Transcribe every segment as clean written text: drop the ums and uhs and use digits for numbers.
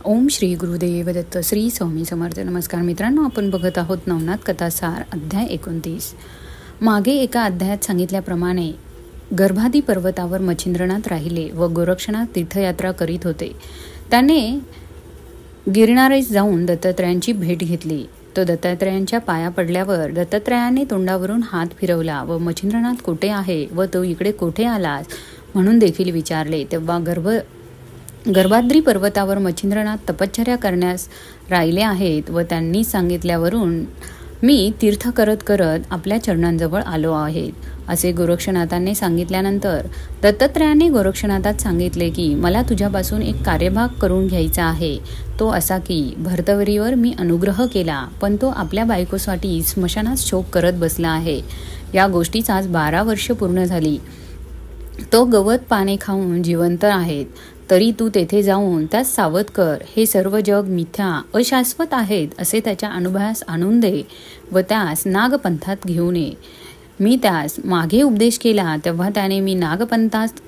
ओम श्री गुरुदेव दत्त. श्री स्वामी समर्थ. नमस्कार मित्रांनो, आपण बघत आहोत नवनाथ कथासार अध्याय 29. मागे एका अध्यायात सांगितल्याप्रमाणे गर्भादी पर्वतावर मच्छिंद्रनाथ राहिले व गोरक्षनाथ तीर्थयात्रा करीत होते. त्याने गिरणारेस जाऊन दत्तात्रयांची भेट घेतली. तो दत्तात्रयांच्या पाया पडल्यावर दत्तात्रयाने तोंडावरून हात फिरवला व मच्छिंद्रनाथ कुठे आहे व तो इकडे कुठे आलास म्हणून देखील विचारले. तेव्हा गर्भाद्री पर्वतावर मच्छिंद्रनाथ तपश्चर्या करण्यास राहिले आहेत व त्यांनी सांगितल्यावरून मी तीर्थ करत करत आपल्या चरणांजवळ आलो आहे असे गोरक्षनाथांनी सांगितल्यानंतर दत्तात्रयाने गोरक्षनाथात सांगितले की मला तुझ्यापासून एक कार्यभाग करून घ्यायचा आहे. तो असा की भर्तवरीवर मी अनुग्रह केला पण तो आपल्या बायकोसाठी स्मशानात शोक करत बसला आहे. या गोष्टीच आज 12 वर्ष पूर्ण झाली. तो गवत पाने खाऊन जिवंत आहेत तरी तू तेथे जाऊन त्यास सावध कर. हे सर्व जग मिथ्या अशाश्वत आहेत असे त्याच्या अनुभवास आणून दे व त्यास नागपंथात घेऊन ये. मी त्यास मागे उपदेश केला तेव्हा त्याने मी नागपंथात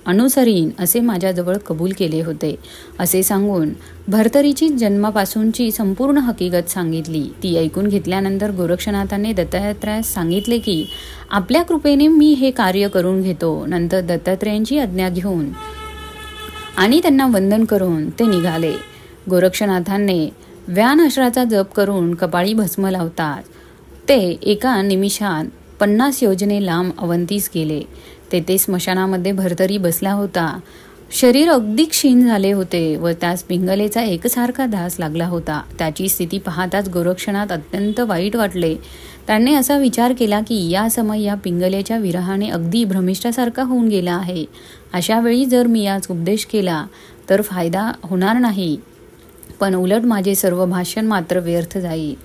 अनुसरीन असे माझ्याजवळ कबूल केले होते असे सांगून भर्तरीची जन्मापासूनची संपूर्ण हकीकत सांगितली. ती ऐकून घेतल्यानंतर गोरक्षनाथाने दत्तात्रयास सांगितले की आपल्या कृपेने मी हे कार्य करून घेतो. नंतर दत्तात्रयांची आज्ञा घेऊन आणि त्यांना वंदन करून ते निघाले. गोरक्षनाथांनी व्यानश्राचा जप करून कपाळी भस्म लावतात ते एका निमिषात 50 योजने लांब अवंतीस गेले. तेथे स्मशानामध्ये भर्तरी बसला होता. शरीर अगदी क्षीण झाले होते व त्यास पिंगलेचा एकसारखा ध्यास लागला होता. त्याची स्थिती पाहताच गोरक्षनाथ अत्यंत वाईट वाटले. त्याने असा विचार केला की या समय या पिंगलेच्या विरहाने अगदी भ्रमिष्ठासारखा होऊन गेला आहे. अशा वेळी जर मी याच उपदेश केला तर फायदा होणार नाही पण उलट माझे सर्व भाषण मात्र व्यर्थ जाईल.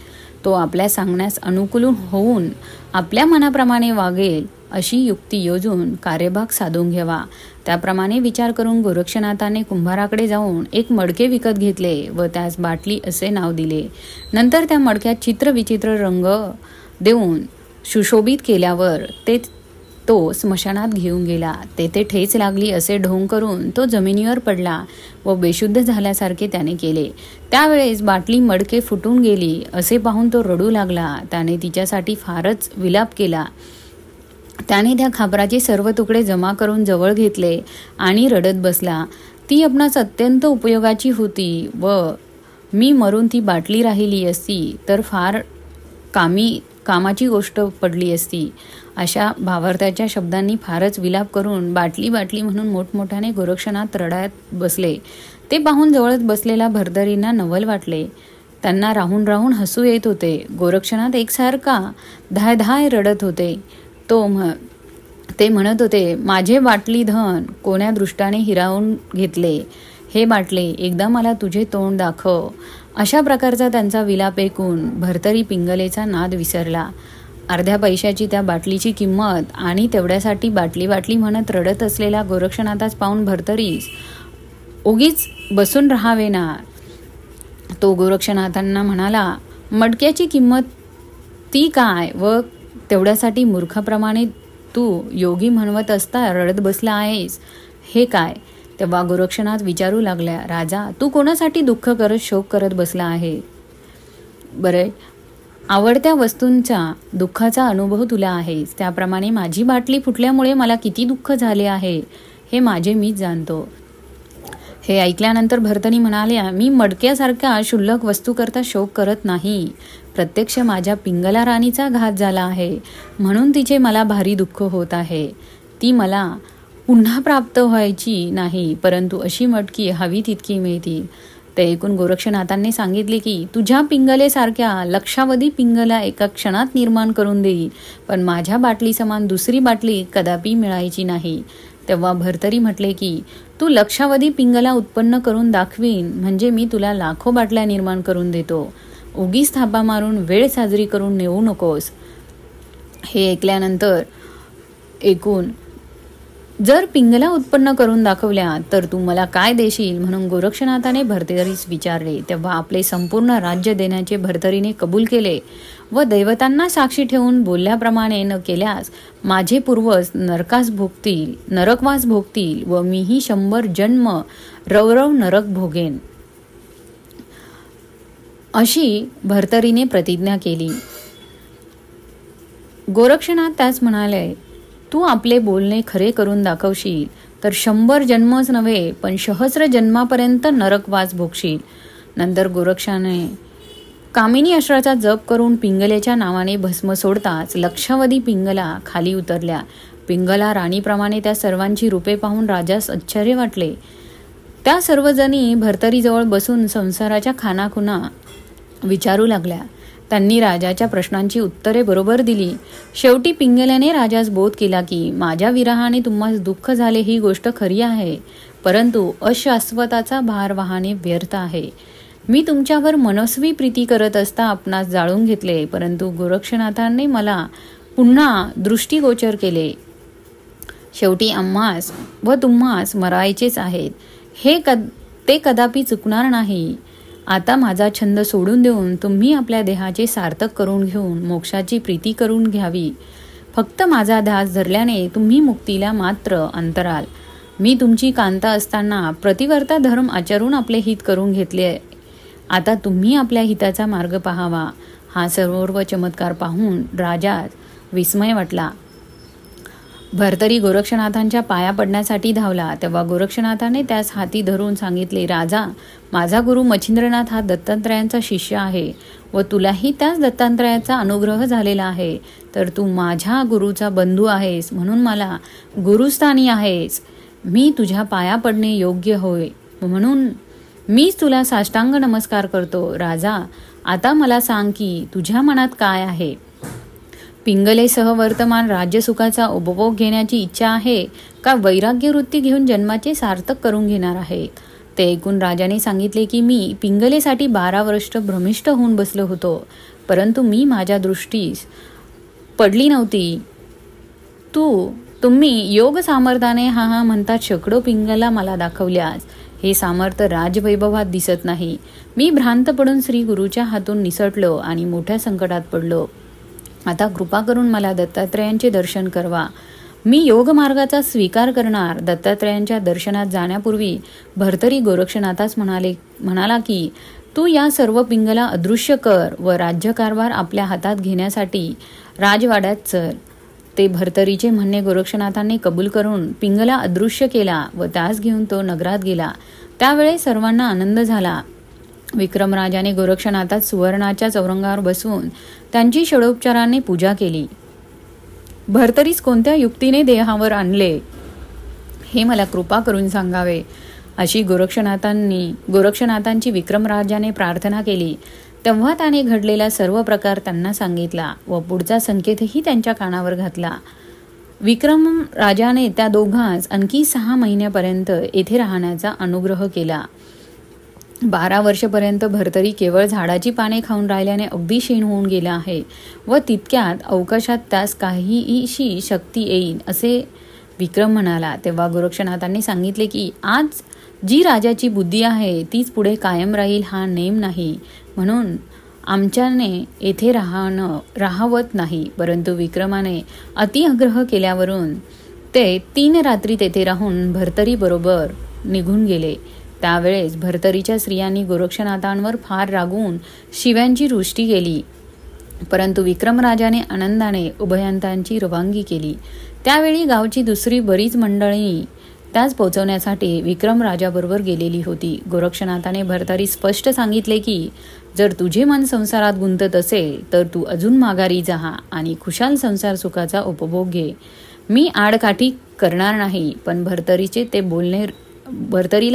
तो आपल्या सांगण्यास अनुकूल होऊन आपल्या मनाप्रमाणे वागेल अशी युक्ती योजून कार्यभाग साधून घ्यावा. त्याप्रमाणे विचार करून गोरक्षनाथाने कुंभाराकडे जाऊन एक मडके विकत घेतले व त्यास बाटली असे नाव दिले. नंतर त्या मडक्यात चित्रविचित्र रंग देऊन सुशोभित केल्यावर तो स्मशानात घेऊन गेला. तेथे ठेच लागली असे ढोंग करून तो जमिनीवर पडला व बेशुद्ध झाल्यासारखे त्याने केले. त्यावेळेस बाटली मडके फुटून गेली असे पाहून तो रडू लागला. त्याने तिच्यासाठी फारच विलाप केला. त्याने त्या खापराचे सर्व तुकडे जमा करून जवळ घेतले आणि रडत बसला. ती आपणास अत्यंत उपयोगाची होती व मी मरून ती बाटली राहिली असती तर फार कामाची गोष्ट पडली असती. अशा भावार्थाच्या शब्दांनी फारच विलाप करून बाटली बाटली म्हणून मोठमोठ्याने गोरक्षनाथ रडत बसले. ते पाहून जवळच बसलेल्या भर्तरींना नवल वाटले. त्यांना राहून राहून हसू येत होते. गोरक्षनाथ एकसारखा धाय रडत होते. ते म्हणत होते, माझे बाटली धन कोण्या दृष्टाने हिरावून घेतले. हे बाटले एकदा मला तुझे तोंड दाखव. अशा प्रकारचा त्यांचा विलाप ऐकून भर्तरी पिंगलेचा नाद विसरला. अर्ध्या पैशाची त्या बाटलीची किंमत आणि तेवढ्यासाठी बाटली बाटली म्हणत रडत असलेल्या गोरक्षनाथास पाहून भर्तरीस उगीच बसून राहावे ना. तो गोरक्षनाथांना म्हणाला, मडक्याची किंमत ती काय व तेवढ्यासाठी मूर्खाप्रमाणे तू योगी म्हणवत असता रडत बसला आहेस हे काय. तेव्हा गोरक्षनाथ विचारू लागल्या, राजा तू कोणासाठी दुःख करत शोक करत बसला आहे. बरे, आवडत्या वस्तूंचा दुःखाचा अनुभव तुला आहेस. त्याप्रमाणे माझी बाटली फुटल्यामुळे मला किती दुःख झाले आहे हे माझे मीच जाणतो. हे ऐकल्यानंतर भर्तरी म्हणाल्या, मी मडक्यासारख्या क्षुल्लक वस्तू करता शोक करत नाही. प्रत्यक्ष माझ्या पिंगला राणीचा घात झाला आहे म्हणून तिचे मला भारी दुःख होत आहे. ती मला पुन्हा प्राप्त व्हायची नाही परंतु अशी मटकी हवी तितकी मिळतील. ते ऐकून गोरक्षनाथांनी सांगितले की तुझ्या पिंगलेसारख्या लक्षावधी पिंगला एका क्षणात निर्माण करून देईल पण माझ्या बाटली समान दुसरी बाटली कदापि मिळायची नाही. तेव्हा भर्तरी म्हटले की तू लक्षावधी पिंगला उत्पन्न करून दाखवीन म्हणजे मी तुला लाखो बाटल्या निर्माण करून देतो. उगीच थापा मारून वेळ साजरी करून नेऊ नकोस. हे ऐकल्यानंतर जर पिंगला उत्पन्न करून दाखवल्या तर तू मला काय देशील म्हणून गोरक्षनाथाने भर्तरीस विचारले. तेव्हा आपले संपूर्ण राज्य देण्याचे भर्तरीने कबूल केले व दैवतांना साक्षी ठेवून बोलल्याप्रमाणे न केल्यास माझे पूर्वज नरकवास भोगतील व मीही 100 जन्म रवरव नरक भोगेन. अशी भर्तरीने प्रतिज्ञा केली. गोरक्षनाथ त्यास म्हणाले, तू आपले बोलणे खरे करून दाखवशील तर 100 जन्मच नव्हे पण सहस्र जन्मापर्यंत नरकवास भोगशील. नंतर गोरक्षाने कामिनी अश्राचा जप करून पिंगलेच्या नावाने भस्म सोडताच लक्षावधी पिंगला खाली उतरल्या. पिंगला राणीप्रमाणे त्या सर्वांची रूपे पाहून राजास आश्चर्य वाटले. त्या सर्वजणी भर्तरीजवळ बसून संसाराच्या खानाखुना विचारू लागल्या. त्यांनी राजाच्या प्रश्नांची उत्तरे बरोबर दिली. शेवटी पिंगल्याने राजास बोध केला की माझ्या विरहाने तुम्हाला दुःख झाले ही गोष्ट खरी आहे, परंतु अशाश्वताचा भार वाहने व्यर्थ आहे. मी तुमच्यावर मनस्वी प्रीती करत असता आपणास जाळून घेतले, परंतु गोरक्षनाथांनी मला पुन्हा दृष्टीगोचर केले. शेवटी आम्हास व तुम्हास मरायचेच आहेत, ते कदापि चुकणार नाही. आता माझा छंद सोडून देऊन तुम्ही आपल्या देहाचे सार्थक करून घेऊन मोक्षाची प्रीती करून घ्यावी. फक्त माझा ध्यास धरल्याने तुम्ही मुक्तीला मात्र अंतराल. मी तुमची कांता असताना प्रतिवर्ता धर्म आचरून आपले हित करून घेतले. आता तुम्ही आपल्या हिताचा मार्ग पाहावा. हा सर्व चमत्कार पाहून राजास विस्मय वाटला. भर्तरी गोरक्षनाथांच्या पाया पडण्यासाठी धावला. तेव्हा गोरक्षनाथाने त्यास हाती धरून सांगितले, राजा, माझा गुरु मच्छिंद्रनाथ हा दत्तात्रयांचा शिष्य आहे व तुलाही त्याच दत्तात्रयाचा अनुग्रह झालेला आहे. तर तू माझ्या गुरुचा बंधू आहेस, म्हणून मला गुरुस्थानी आहेस. मी तुझ्या पाया पडणे योग्य होय, म्हणून मीच तुला साष्टांग नमस्कार करतो. राजा, आता मला सांग की तुझ्या मनात काय आहे? पिंगलेसह वर्तमान राज्यसुखाचा उपभोग घेण्याची इच्छा आहे का वैराग्य वृत्ती घेऊन जन्माचे सार्थक करून घेणार आहे? ते ऐकून राजाने सांगितले की मी पिंगलेसाठी 12 वर्ष भ्रमिष्ठ होऊन बसलो होतो, परंतु मी माझ्या दृष्टीस पडली नव्हती. तुम्ही योग सामर्थ्याने हा म्हणतात शेकडो पिंगला मला दाखवल्यास हे सामर्थ्य राजवैभवात दिसत नाही. मी भ्रांत पडून श्री गुरुच्या हातून निसटलो आणि मोठ्या संकटात पडलो. आता कृपा करून मला दत्तात्रयांचे दर्शन करवा. मी योग मार्गाचा स्वीकार करणार. दत्तात्रयांच्या दर्शनात जाण्यापूर्वी भर्तरी गोरक्षनाथास म्हणाला की तू या सर्व पिंगला अदृश्य कर व राज्यकारभार आपल्या हातात घेण्यासाठी राजवाड्यात चल. ते भर्तरीचे म्हणणे गोरक्षनाथांनी कबूल करून पिंगला अदृश्य केला व त्यास घेऊन तो नगरात गेला. त्यावेळी सर्वांना आनंद झाला. विक्रमराजाने गोरक्षनाथात सुवर्णाच्या चौरंगावर बसवून त्यांची षडोपचाराने पूजा केली. भर्तरीस कोणत्या युक्तीने देहावर आणले हे मला कृपा करून सांगावे, अशी गोरक्षनाथांची विक्रमराजाने प्रार्थना केली. तेव्हा त्याने घडलेला सर्व प्रकार त्यांना सांगितला व पुढचा संकेतही त्यांच्या कानावर घातला. विक्रम राजाने त्या दोघांस आणखी 6 महिन्यापर्यंत येथे राहण्याचा अनुग्रह केला. 12 वर्षपर्यंत भर्तरी केवळ झाडाची पाने खाऊन राहिल्याने अगदी क्षीण होऊन गेला आहे व तितक्यात अवकाशात त्यास काहीशी शक्ती येईल असे विक्रम म्हणाला. तेव्हा गोरक्षनाथांनी सांगितले की आज जी राजाची बुद्धी आहे तीच पुढे कायम राहील हा नेम नाही, म्हणून आमच्याने येथे राहावत नाही. परंतु विक्रमाने अतिआग्रह केल्यावरून ते 3 रात्री तेथे राहून भर्तरी बरोबर निघून गेले. त्यावेळेस भर्तरीच्या स्त्रियांनी गोरक्षनाथांवर फार रागवून शिव्यांची वृष्टी केली, परंतु विक्रमराजाने आनंदाने उभयंतांची रवानगी केली. त्यावेळी गावची दुसरी बरीच मंडळी त्यास पोहोचवण्यासाठी विक्रमराजाबरोबर गेलेली होती. गोरक्षनाथाने भर्तरी स्पष्ट सांगितले की जर तुझे मन संसारात गुंतत असेल तर तू अजून माघारी जा आणि खुशाल संसार सुखाचा उपभोग घे. मी आडकाठी करणार नाही. पण भर्तरीला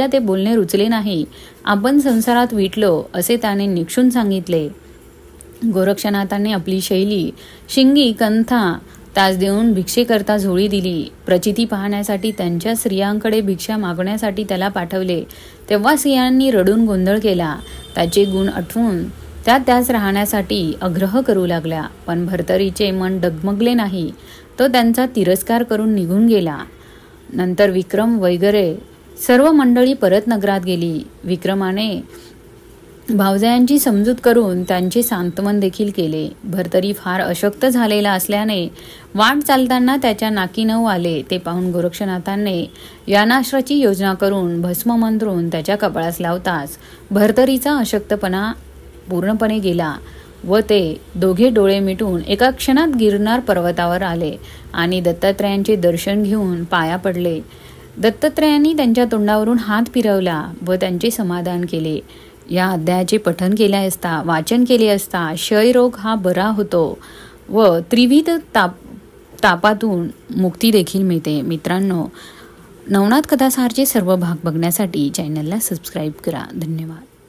ते बोलणे रुचले नाही. आपण संसारात विटलो असे त्याने निक्षून सांगितले. गोरक्षनाथांनी आपली शैली शिंगी कंथा त्यास देऊन भिक्षेकरता झोळी दिली. प्रचिती पाहण्यासाठी त्यांच्या स्त्रियांकडे भिक्षा मागण्यासाठी त्याला पाठवले. तेव्हा स्त्रियांनी रडून गोंधळ केला. त्याचे गुण आठवून त्यास राहण्यासाठी आग्रह करू लागल्या. पण भर्तरीचे मन डगमगले नाही. तो त्यांचा तिरस्कार करून निघून गेला. नंतर विक्रम वगैरे सर्व मंडळी परत नगरात गेली. विक्रमाने भावजायांची समजूत करून त्यांचे सांत्वन देखील केले. भर्तरी फार अशक्त झालेला असल्याने वाट चालताना त्याच्या नाकी 9 आले. ते पाहून गोरक्षनाथांनी यानाश्राची योजना करून भस्म मंत्रून त्याच्या कपाळास लावताच भर्तरीचा अशक्तपणा पूर्णपणे गेला व ते दोघे डोळे मिटून एका क्षणात गिरनार पर्वतावर आले आणि दत्तात्रयांचे दर्शन घेऊन पाया पडले. दत्तात्रयांनी त्यांच्या तोंडावरून हात फिरवला व त्यांचे समाधान केले. या अध्यायाचे पठन केले असता, वाचन केले असता क्षयरोग हा बरा होतो व त्रिविध तापातून मुक्ती देखील मिळते. मित्रांनो, नवनाथ कथासारचे सर्व भाग बघण्यासाठी चॅनलला सबस्क्राईब करा. धन्यवाद.